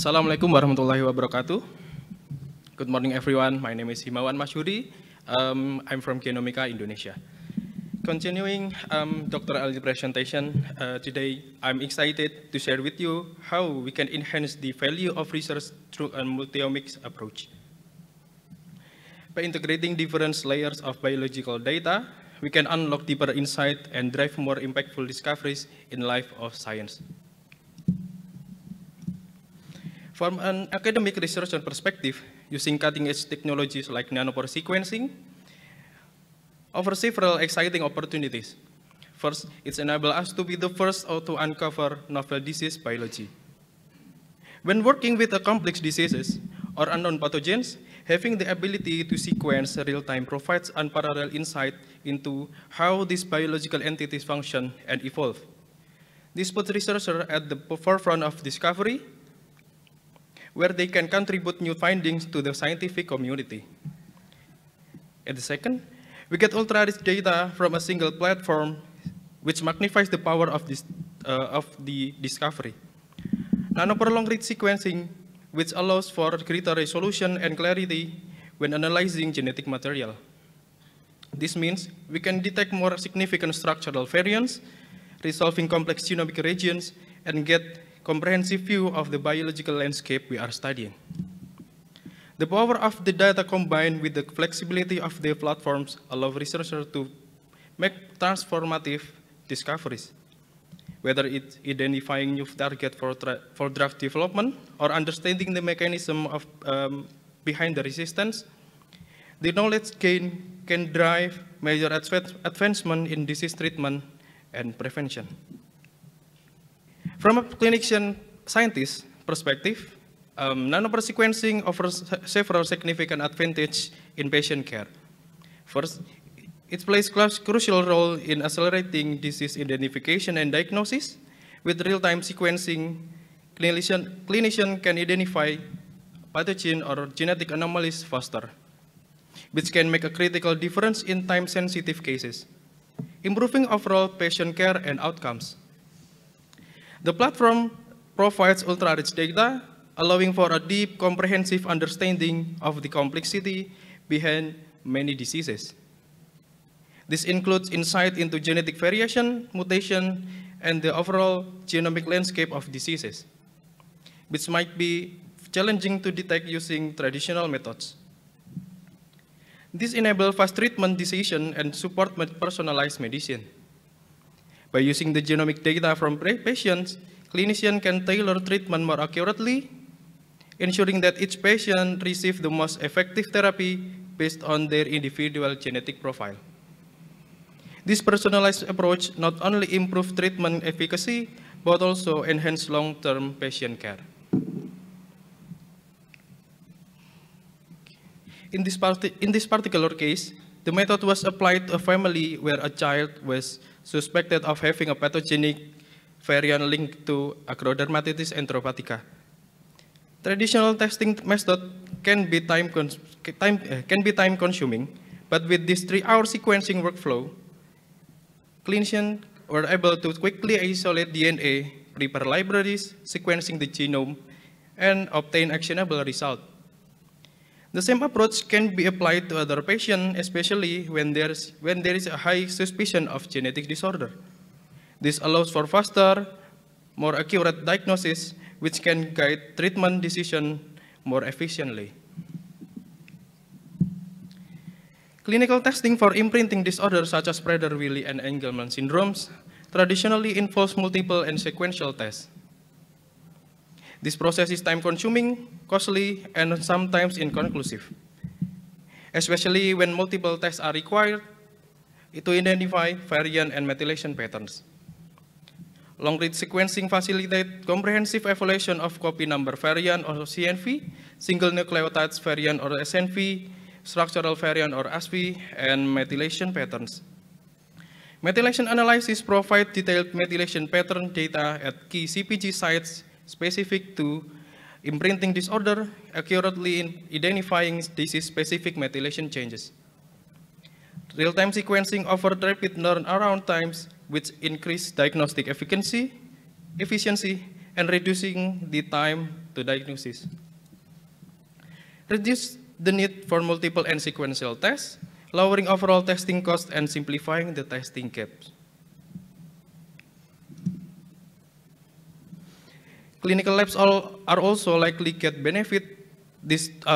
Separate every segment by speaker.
Speaker 1: Assalamualaikum warahmatullahi wabarakatuh. Good morning everyone, my name is Himawan Masyuri. I'm from Genomica, Indonesia. Continuing Dr. Ali's presentation, today I'm excited to share with you how we can enhance the value of research through a multi-omics approach. By integrating different layers of biological data, we can unlock deeper insight and drive more impactful discoveries in life of science. From an academic researcher perspective, using cutting-edge technologies like nanopore sequencing offers several exciting opportunities. First, it enables us to be the first to uncover novel disease biology. When working with complex diseases or unknown pathogens, having the ability to sequence real-time provides unparalleled insight into how these biological entities function and evolve. This puts researchers at the forefront of discovery, where they can contribute new findings to the scientific community. And the second, we get ultra-rich data from a single platform, which magnifies the power of the discovery. Nanopore long-read sequencing, which allows for greater resolution and clarity when analyzing genetic material. This means we can detect more significant structural variants, resolving complex genomic regions, and get comprehensive view of the biological landscape we are studying. The power of the data combined with the flexibility of the platforms allow researchers to make transformative discoveries, whether it's identifying new target for drug development or understanding the mechanism of, behind the resistance. The knowledge gain can drive major advancement in disease treatment and prevention. From a clinician scientist perspective, nanopore sequencing offers several significant advantages in patient care. First, it plays a crucial role in accelerating disease identification and diagnosis. With real-time sequencing, clinician can identify pathogen or genetic anomalies faster, which can make a critical difference in time-sensitive cases, improving overall patient care and outcomes. The platform provides ultra-rich data, allowing for a deep, comprehensive understanding of the complexity behind many diseases. This includes insight into genetic variation, mutation, and the overall genomic landscape of diseases, which might be challenging to detect using traditional methods. This enables fast treatment decision and support personalized medicine. By using the genomic data from patients, clinicians can tailor treatment more accurately, ensuring that each patient receives the most effective therapy based on their individual genetic profile. This personalized approach not only improves treatment efficacy, but also enhances long-term patient care. In this particular case, the method was applied to a family where a child was suspected of having a pathogenic variant linked to Acrodermatitis enteropathica. Traditional testing method can be time-consuming, but with this 3-hour sequencing workflow, clinicians were able to quickly isolate DNA, prepare libraries, sequencing the genome, and obtain actionable results. The same approach can be applied to other patients, especially when there is a high suspicion of genetic disorder. This allows for faster, more accurate diagnosis, which can guide treatment decision more efficiently. Clinical testing for imprinting disorders such as Prader-Willi and Angelman syndromes traditionally involves multiple and sequential tests. This process is time-consuming, costly, and sometimes inconclusive, especially when multiple tests are required to identify variant and methylation patterns. Long-read sequencing facilitates comprehensive evaluation of copy number variant or CNV, single nucleotides variant or SNV, structural variant or ASV, and methylation patterns. Methylation analysis provides detailed methylation pattern data at key CpG sites specific to imprinting disorder, accurately identifying disease-specific methylation changes. Real-time sequencing offers rapid turnaround times, which increase diagnostic efficiency, and reducing the time to diagnosis, reduce the need for multiple and sequential tests, lowering overall testing costs and simplifying the testing gaps. Clinical labs are also likely get benefit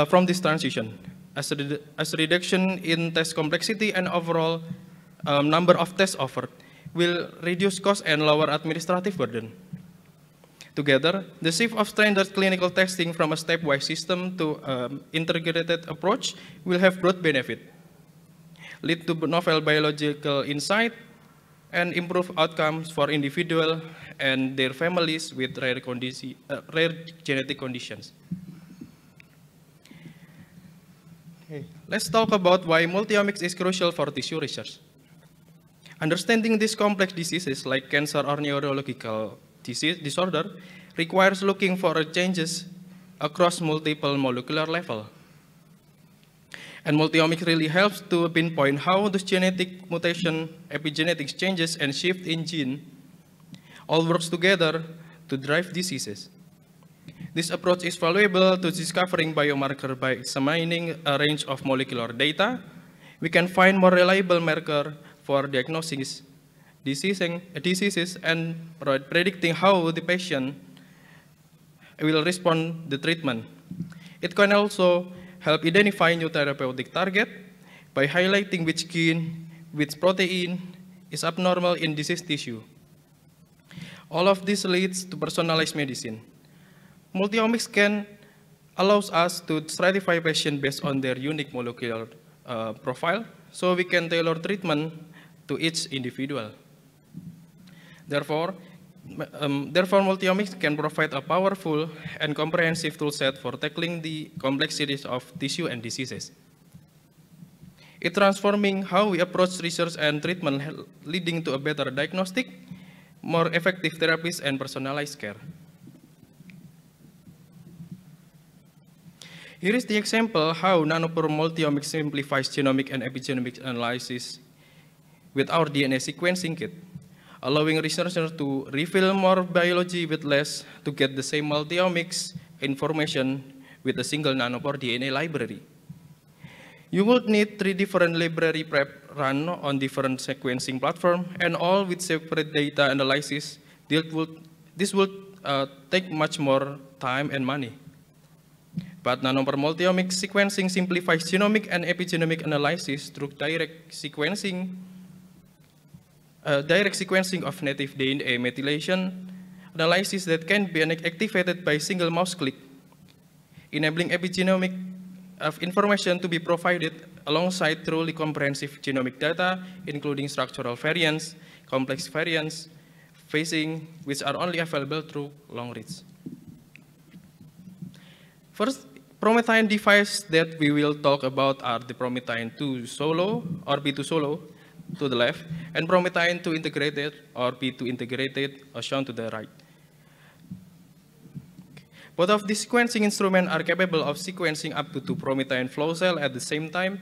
Speaker 1: from this transition, as a reduction in test complexity and overall number of tests offered will reduce cost and lower administrative burden. Together, the shift of standard clinical testing from a stepwise system to an integrated approach will have broad benefit, lead to novel biological insight, and improve outcomes for individuals and their families with rare genetic conditions. Okay. Let's talk about why multiomics is crucial for tissue research. Understanding these complex diseases like cancer or neurological disorder requires looking for changes across multiple molecular levels. And multiomics really helps to pinpoint how those genetic mutation, epigenetics changes, and shift in gene all works together to drive diseases. This approach is valuable to discovering biomarker by examining a range of molecular data. We can find more reliable marker for diagnosing diseases and predicting how the patient will respond to treatment. It can also help identify new therapeutic target by highlighting which gene, which protein is abnormal in disease tissue. All of this leads to personalized medicine. Multiomics allows us to stratify patients based on their unique molecular profile, so we can tailor treatment to each individual. Therefore, multiomics can provide a powerful and comprehensive toolset for tackling the complexities of tissue and diseases. It's transforming how we approach research and treatment, leading to a better diagnostic, more effective therapies, and personalized care. Here is the example how nanopore multiomics simplifies genomic and epigenomic analysis with our DNA sequencing kit, allowing researchers to reveal more biology with less to get the same multiomics information with a single nanopore DNA library. You would need 3 different library prep run on different sequencing platforms, and all with separate data analysis. This would take much more time and money. But nanopore multiomics sequencing simplifies genomic and epigenomic analysis through direct sequencing of native DNA methylation analysis that can be activated by single mouse click, enabling epigenomic information to be provided alongside truly comprehensive genomic data, including structural variants, complex variants, phasing, which are only available through long reads. First, PromethION device that we will talk about are the PromethION 2 Solo or P2 Solo to the left, and PromethION 2 Integrated or P2 Integrated as shown to the right. Both of these sequencing instruments are capable of sequencing up to 2 PromethION flow cells at the same time.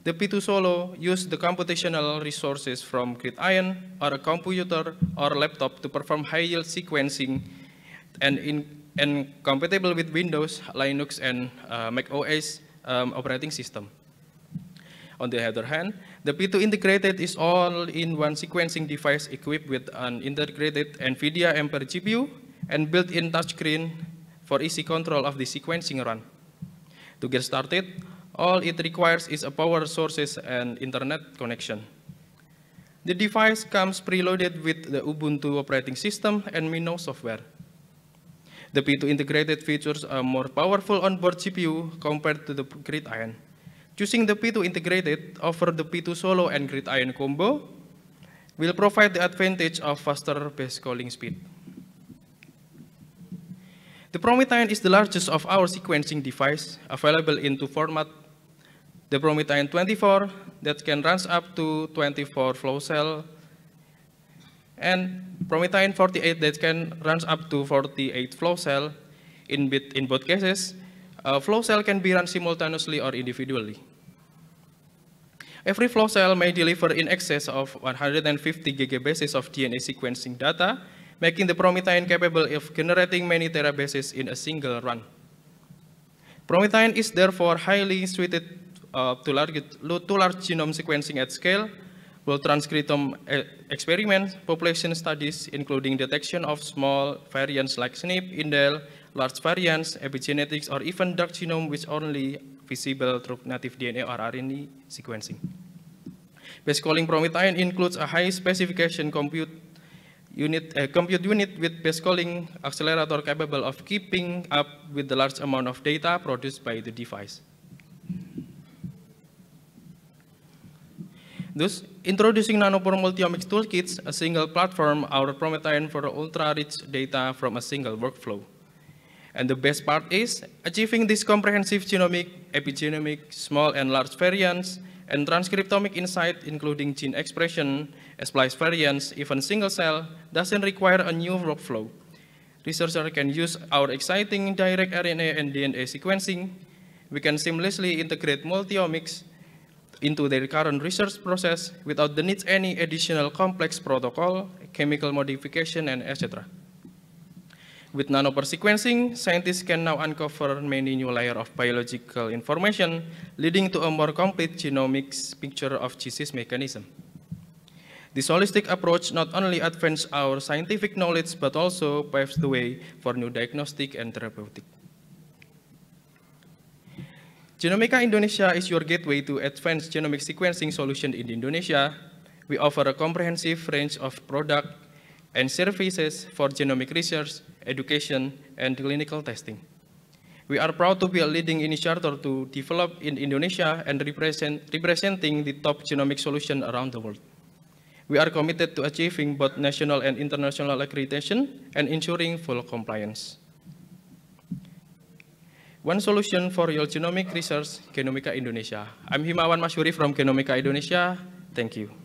Speaker 1: The P2 Solo uses the computational resources from GridION or a computer or laptop to perform high-yield sequencing and compatible with Windows, Linux, and Mac OS operating system. On the other hand, the P2 Integrated is all-in-one sequencing device equipped with an integrated NVIDIA Ampere GPU and built-in touchscreen for easy control of the sequencing run. To get started, all it requires is a power sources and internet connection. The device comes preloaded with the Ubuntu operating system and Mino software. The P2 Integrated features a more powerful onboard GPU compared to the GridION. Choosing the P2 Integrated over the P2 Solo and GridION combo will provide the advantage of faster base calling speed. The PromethION is the largest of our sequencing device, available in 2 formats. The PromethION 24 that can run up to 24 flow cells, and PromethION 48 that can run up to 48 flow cells. In both cases, a flow cell can be run simultaneously or individually. Every flow cell may deliver in excess of 150 gigabases of DNA sequencing data, making the PROMETHINE capable of generating many databases in a single run. PROMETHINE is therefore highly suited to large genome sequencing at scale, whole transcriptome experiments, population studies, including detection of small variants like SNP, indel, large variants, epigenetics, or even dark genome which only visible through native DNA or RNA sequencing. Base calling PROMETHINE includes a high specification compute unit with base calling accelerator capable of keeping up with the large amount of data produced by the device. Thus, introducing Nanopore Multiomics Toolkits, a single platform, our PROMETHINE for ultra-rich data from a single workflow. And the best part is, achieving this comprehensive genomic, epigenomic, small and large variants, and transcriptomic insight, including gene expression, splice variants, even single cell, doesn't require a new workflow. Researchers can use our exciting direct RNA and DNA sequencing. We can seamlessly integrate multiomics into their current research process without the need any additional complex protocol, chemical modification, and etc. With nanopore sequencing, scientists can now uncover many new layers of biological information, leading to a more complete genomics picture of disease mechanism. This holistic approach not only advances our scientific knowledge, but also paves the way for new diagnostic and therapeutic. Genomica Indonesia is your gateway to advanced genomic sequencing solution in Indonesia. We offer a comprehensive range of products and services for genomic research, education, and clinical testing. We are proud to be a leading initiator to develop in Indonesia and representing the top genomic solution around the world. We are committed to achieving both national and international accreditation and ensuring full compliance. One solution for your genomic research, Genomica Indonesia. I'm Himawan Masyuri from Genomica Indonesia. Thank you.